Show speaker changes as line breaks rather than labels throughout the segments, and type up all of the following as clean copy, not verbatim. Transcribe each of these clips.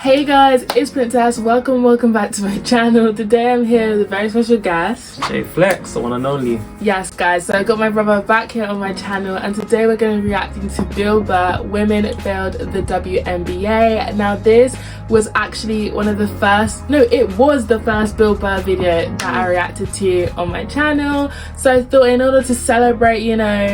Hey guys, it's Princess. Welcome back to my channel. Today I'm here with a very special guest,
Jay Flex, the one and only.
Yes guys, so I got my brother back here on my channel, and today we're going to be reacting to BIll BURR, Women Failed the WNBA. Now this was actually one of the first, it was the first BIll BURR video that I reacted to on my channel. So I thought in order to celebrate,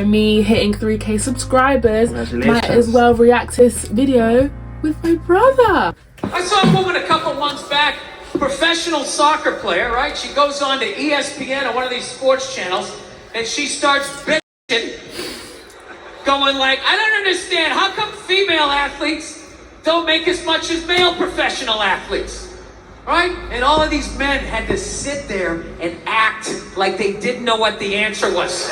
me hitting 3K subscribers, might as well react to this video with my brother.
I saw a woman a couple months back, professional soccer player, right? She goes on to ESPN or one of these sports channels, and she starts bitching, going like, I don't understand, how come female athletes don't make as much as male professional athletes, right? And all of these men had to sit there and act like they didn't know what the answer was.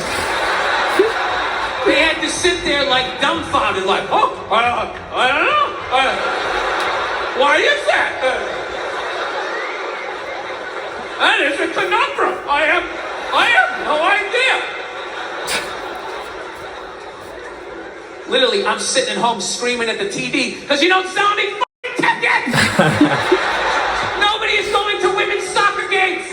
They had to sit there like dumbfounded, like, oh, I don't know. Why is that? That is a conundrum. I have no idea. Literally, I'm sitting at home screaming at the TV because you don't sell any fucking tickets. Nobody is going to women's soccer games.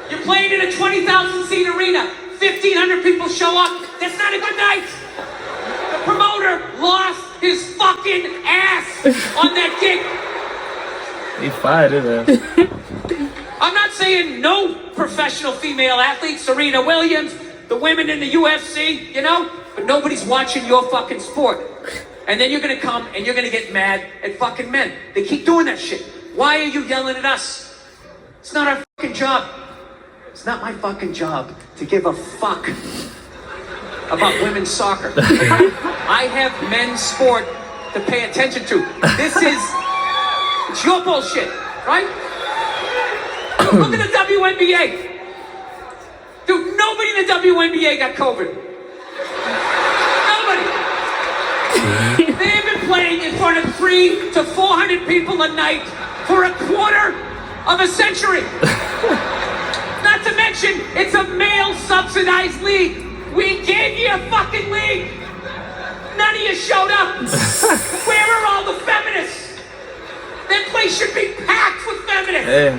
You're playing in a 20,000 seat arena. 1,500 people show up. That's not a good night. The promoter lost his fucking ass on that gig.
He fired it.
I'm not saying no professional female athletes, Serena Williams, the women in the UFC, but nobody's watching your fucking sport. And then you're gonna come and you're gonna get mad at fucking men. They keep doing that shit. Why are you yelling at us? It's not our fucking job. It's not my fucking job to give a fuck about women's soccer. I have men's sport to pay attention to. It's your bullshit, right? Look at the WNBA. Dude, nobody in the WNBA got COVID. Nobody. They've been playing in front of 300 to 400 people a night for a quarter of a century. Not to mention, it's a male-subsidized league. We gave you a fucking league. None of you showed up. Where are all the feminists? That place should be packed with feminists.
Hey.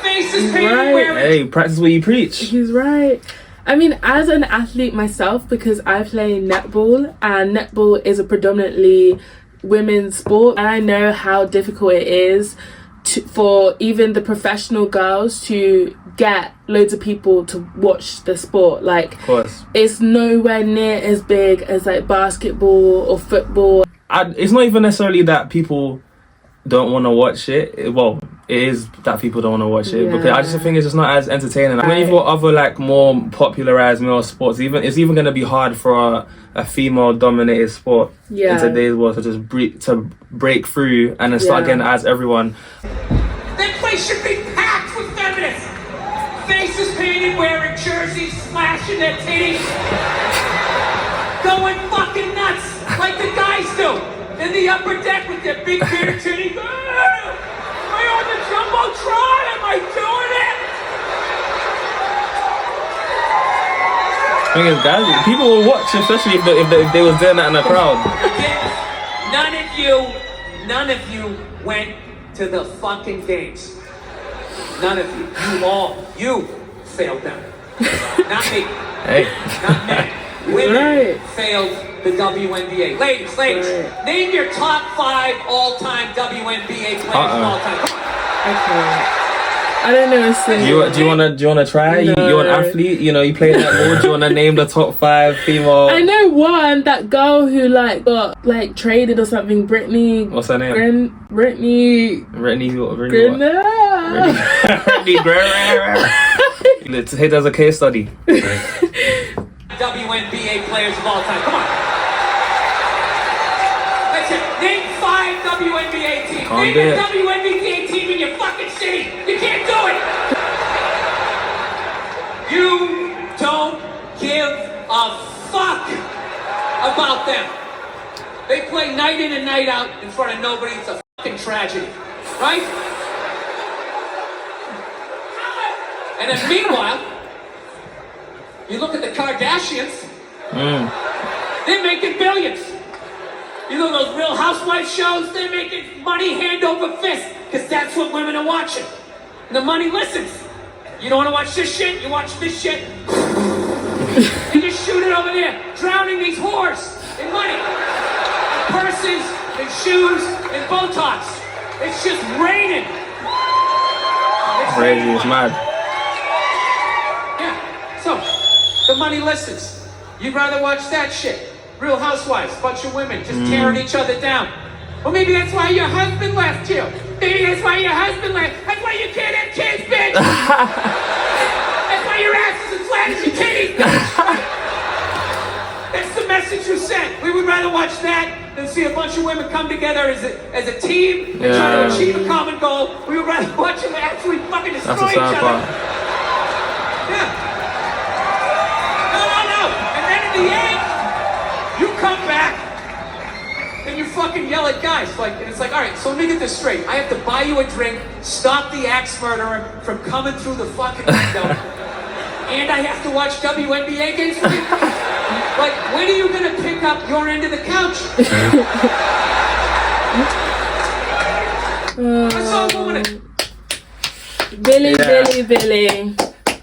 Faces painted wearing.
Hey, practice what you preach.
He's right. I mean, as an athlete myself, because I play netball, and netball is a predominantly women's sport, and I know how difficult it is for even the professional girls to get loads of people to watch the sport. Like,
of course,
it's nowhere near as big as like basketball or football.
It's not even necessarily that people don't want to watch it. Well, it is that people don't want to watch it, because I just think it's just not as entertaining. When you've got other like more popularized male sports, it's even going to be hard for a female dominated sport in today's world to just break through and then start getting as everyone.
That place should be packed with feminists. Faces painted, wearing jerseys, slashing their titties, going fucking nuts like the guys do in the upper deck with their big beer titties. Am I on the jumbotron? Am I doing it?
Thing is, guys, people will watch, especially if they was doing that in the crowd.
None of you went to the fucking games. None of you. You failed them. Not me.
Hey.
Not men. Women failed the WNBA. Ladies, name your top 5 all-time WNBA players of all time. Come on.
I don't know a single.
Do you wanna try? No. You're an athlete. You play netball. Do you wanna name the top 5 female?
I know one. That girl who got traded or something. Brittany.
What's her name?
Brittany
Let's hit as a case study.
WNBA players of all time. Come on. That's it. Name 5 WNBA teams. Name a WNBA team in your fucking city. You can't do it. You don't give a fuck about them. They play night in and night out in front of nobody. It's a fucking tragedy. Right? And then meanwhile, you look at the Kardashians, they're making billions. You know those Real Housewives shows? They're making money hand over fist because that's what women are watching. And the money listens. You don't want to watch this shit? You watch this shit? And just shoot it over there, drowning these whores in money. Purses and shoes and Botox. It's just raining.
Crazy, it's mad.
Yeah, so the money listens. You'd rather watch that shit. Real Housewives, bunch of women just tearing each other down. Well, maybe that's why your husband left you. Maybe that's why your husband left. That's why you can't have kids, bitch. That's why your ass is as flat as your titties, bitch. That's the message you sent. We would rather watch that than see a bunch of women come together as a team and try to achieve a common goal. We would rather watch them actually fucking destroy each other. Yeah. No. And then in the end, you come back and you fucking yell at guys. And it's like, all right, so let me get this straight. I have to buy you a drink, stop the axe murderer from coming through the fucking window, and I have to watch WNBA games for you? Like, when are you gonna pick up your end of the couch? That's all I wanted.
Billy.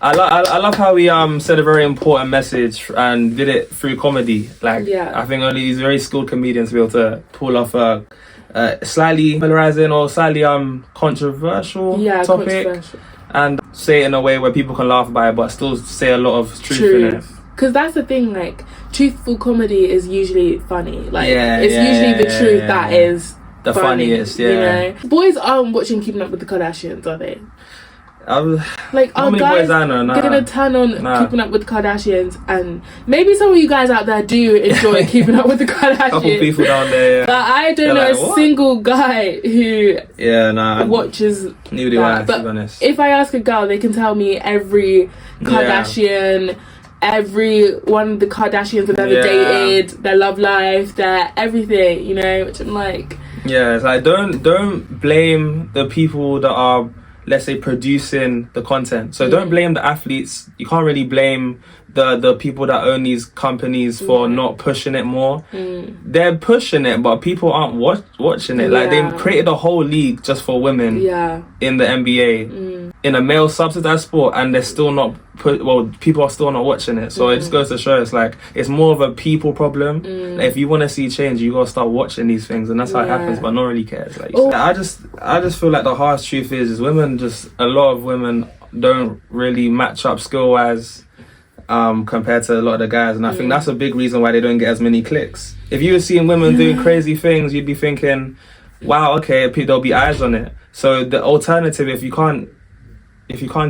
I love how he said a very important message and did it through comedy. Like, I think only these very skilled comedians to be able to pull off a slightly polarizing or slightly controversial topic and say it in a way where people can laugh about it but still say a lot of truth in it.
Because that's the thing, like, truthful comedy is usually funny. Like, it's usually the truth that is
the funniest,
you know? Boys aren't watching Keeping Up with the Kardashians, are they?
Like,
our guys are gonna turn on Keeping Up with the Kardashians, and maybe some of you guys out there do enjoy Keeping Up with the Kardashians.
Couple people down there,
but I don't know a single guy who watches
neither do I, to be honest.
If I ask a girl, they can tell me every Kardashian, every one of the Kardashians have ever dated, their love life, their everything, you know, which I'm like,
it's like, don't blame the people that are, let's say, producing the content. So don't blame the athletes. You can't really blame the people that own these companies for not pushing it more. They're pushing it, but people aren't watching it. Like, they created a whole league just for women in the NBA, in a male subsidized sport, and they're still not people are still not watching it. So it just goes to show it's like, it's more of a people problem. Like, if you want to see change, you gotta start watching these things, and that's how it happens. But no one really cares. Like, I just feel like the harsh truth is women, a lot of women don't really match up skill wise compared to a lot of the guys, and I think that's a big reason why they don't get as many clicks. If you were seeing women doing crazy things, you'd be thinking, wow, okay, there'll be eyes on it. So the alternative, if you can't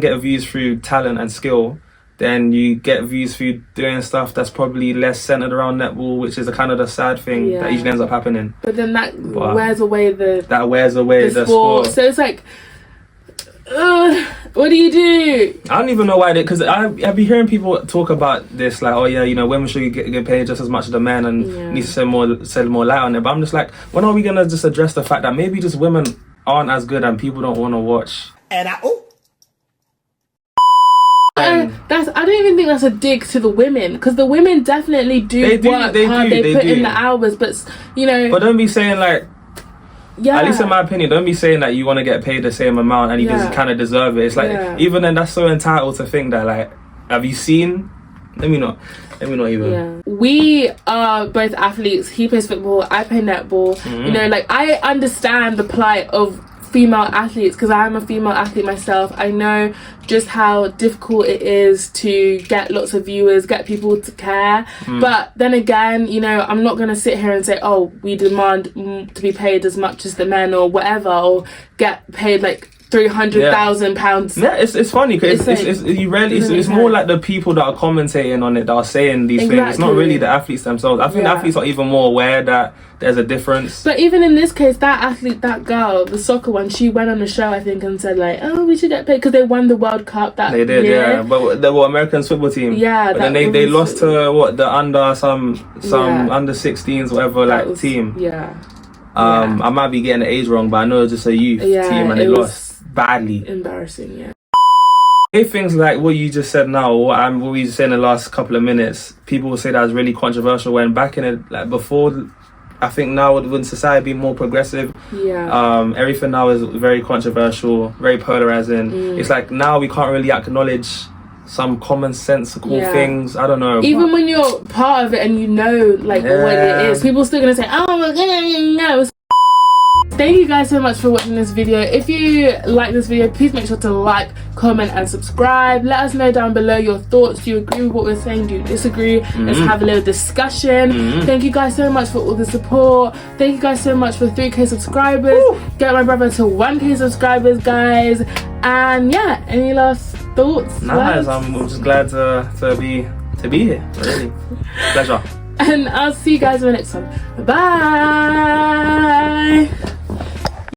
get views through talent and skill, then you get views through doing stuff that's probably less centered around netball, which is a kind of the sad thing that usually ends up happening. But then that wears away the sport. So it's like, what do you do? I don't even know why because I've been hearing people talk about this, like, oh yeah, you know, women should get paid just as much as the men, and need to shed more light on it. But I'm just like, when are we gonna just address the fact that maybe just women aren't as good and people don't want to watch? And I don't even think that's a dig to the women, because the women definitely do work hard. They put in the hours, but you know. But don't be saying like. At least in my opinion, don't be saying that you want to get paid the same amount and you just kind of deserve it. It's like, even then, that's so entitled to think that, like, have you seen? Let me not even. We are both athletes. He plays football, I play netball. You know, like, I understand the plight of female athletes because I'm a female athlete myself. I know just how difficult it is to get lots of viewers, get people to care. But then again, you know, I'm not going to sit here and say, oh, we demand to be paid as much as the men or whatever, or get paid like £300,000. Yeah, it's funny because it's more like the people that are commentating on it that are saying these things. It's not really the athletes themselves. I think the athletes are even more aware that there's a difference. But even in this case, that athlete, that girl, the soccer one, she went on the show, I think, and said like, oh, we should get paid because they won the World Cup that year. They did, but they were American football team. But then they lost to the under some under 16s whatever team. I might be getting the age wrong, but I know it's just a youth team and they lost badly. Embarrassing, things like what you just said now, what we just said in the last couple of minutes, people will say that was really controversial, when back in it, like before I think now with society being more progressive, everything now is very controversial, very polarizing. It's like now we can't really acknowledge some common sensical things. I don't know.
Even when you're part of it and you know like what it is, people still gonna say, oh my god, no. Thank you guys so much for watching this video. If you like this video, please make sure to like, comment and subscribe. Let us know down below your thoughts. Do you agree with what we're saying? Do you disagree? Let's have a little discussion. Thank you guys so much for all the support. Thank you guys so much for 3k subscribers. Get my brother to 1k subscribers, guys. And yeah, any last thoughts?
Nice. I'm just glad to be here. Really, pleasure.
And I'll see you guys in the next one. Bye.